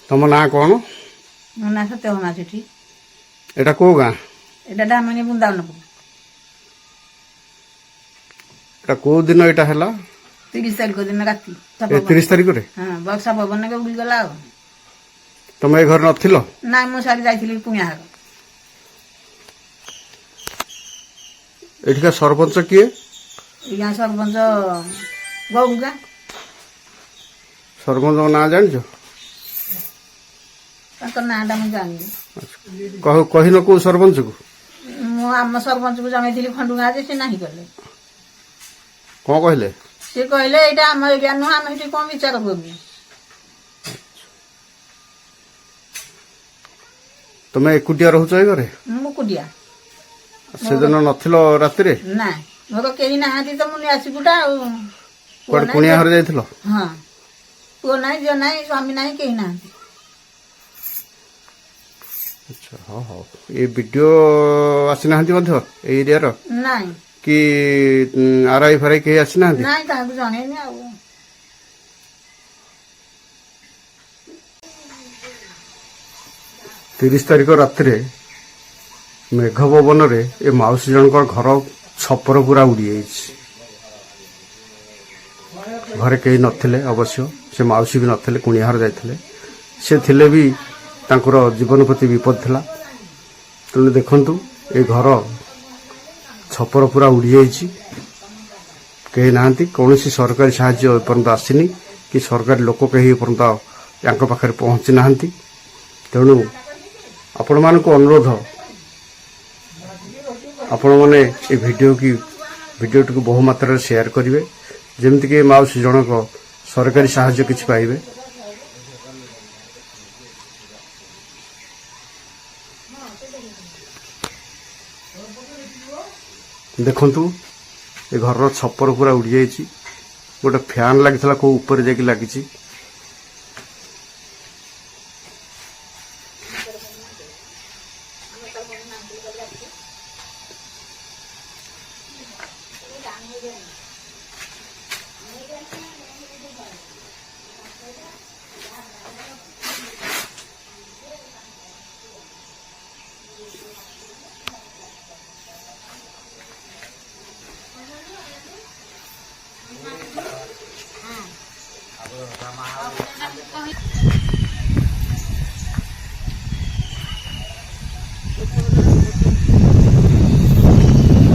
ତମ ନାଁ କଣ? ମୋ ନାଁ ସତ୍ୟଭାମା ସେଠି। ଏଟା କୋଉ ଗାଁ? ଏଟା ଡାମଣି ବୃନ୍ଦାବନପୁର। ଏଟା କୋଉ ଦିନ ଏଟା ହେଲା? 30 ତାରିଖ ଦିନ ରାତି। ଏ 30 ତାରିଖରେ? ହଁ, ବର୍ଷା ପବନରେ ଉଡ଼ିଗଲା ଆଉ। ତମେ ଏ ଘରେ ନଥିଲ? ନାଇଁ, ମୁଁ ସାରି ଯାଇଥିଲି ପୁଣିଆ ଘର। ଏଠିକା ସରପଞ୍ଚ କିଏ? ଏଇ ଗାଁ ସରପଞ୍ଚ ଗୌଗୁଗା। ସରପଞ୍ଚଙ୍କ ନାଁ ଜାଣିଛ? ତାଙ୍କ ନାଁଟା ମୁଁ ଜାଣିନି। କହିନ କୋଉ ସରପଞ୍ଚକୁ? ମୁଁ ଆମ ସରପଞ୍ଚକୁ ଜଣେଇଥିଲି ଖଣ୍ଡୁଗାଁ ଯେ ସେ ନାହିଁ କଲେ। କଣ କହିଲେ? ସେ କହିଲେ ଏଇଟା ଆମ ଏରିଆ ନୁହଁ, ଆମେ ଏଠି କଣ ବିଚାର କରିବୁ। ତମେ ଏକୁଟିଆ ରହୁଛ ଏ ଘରେ? ମୁଁ ଏକୁଟିଆ। ସେଦିନ ନଥିଲ ରାତିରେ? ନାଇଁ, ମୋର କେହି ନାହାନ୍ତି ତ ମୁଁ ଆସିବୁଟା ଆଉ। କୁଆଡେ କୁଣିଆ ଘରେ ଯାଇଥିଲ? ହଁ, ପୁଅ ନାହିଁ, ଝିଅ ନାହିଁ, ସ୍ୱାମୀ ନାହିଁ, କେହି ନାହାନ୍ତି। ଆଚ୍ଛା, ହଉ ହଉ। ଏ ବିଡିଓ ଆସିନାହାନ୍ତି ମଧ୍ୟ ଏଇ ଏରିଆର? ନାଇଁ। କି ଆରଆଇ ଫାରାଇ କେହି ଆସିନାହାନ୍ତି? ନାଇଁ, କାହାକୁ ଜଣେଇନି ଆଉ। ତିରିଶ ତାରିଖ ରାତିରେ ମେଘ ପବନରେ ଏ ମାଉସୀ ଜଣଙ୍କର ଘର ଛପର ପୁରା ଉଡ଼ିଯାଇଛି। ଘରେ କେହି ନଥିଲେ ଅବଶ୍ୟ, ସେ ମାଉସୀ ବି ନଥିଲେ, କୁଣିଆ ଘର ଯାଇଥିଲେ। ସେ ଥିଲେ ବି ତାଙ୍କର ଜୀବନ ପ୍ରତି ବିପଦ ଥିଲା। ତେଣୁ ଦେଖନ୍ତୁ, ଏ ଘର ଛପର ପୁରା ଉଡ଼ିଯାଇଛି, କେହି ନାହାନ୍ତି। କୌଣସି ସରକାରୀ ସାହାଯ୍ୟ ଏପର୍ଯ୍ୟନ୍ତ ଆସିନି, କି ସରକାରୀ ଲୋକ କେହି ଏପର୍ଯ୍ୟନ୍ତ ୟାଙ୍କ ପାଖରେ ପହଞ୍ଚି ନାହାନ୍ତି। ତେଣୁ ଆପଣମାନଙ୍କୁ ଅନୁରୋଧ, ଆପଣମାନେ ଏ ଭିଡ଼ିଓଟିକୁ ବହୁ ମାତ୍ରାରେ ସେୟାର କରିବେ, ଯେମିତିକି ଏ ମାଉସୀ ଜଣକ ସରକାରୀ ସାହାଯ୍ୟ କିଛି ପାଇବେ। ଦେଖନ୍ତୁ, ଏ ଘରର ଛପର ପୁରା ଉଡ଼ିଯାଇଛି। ଗୋଟେ ଫ୍ୟାନ୍ ଲାଗିଥିଲା କୋଉ ଉପରେ ଯାଇକି ଲାଗିଛି।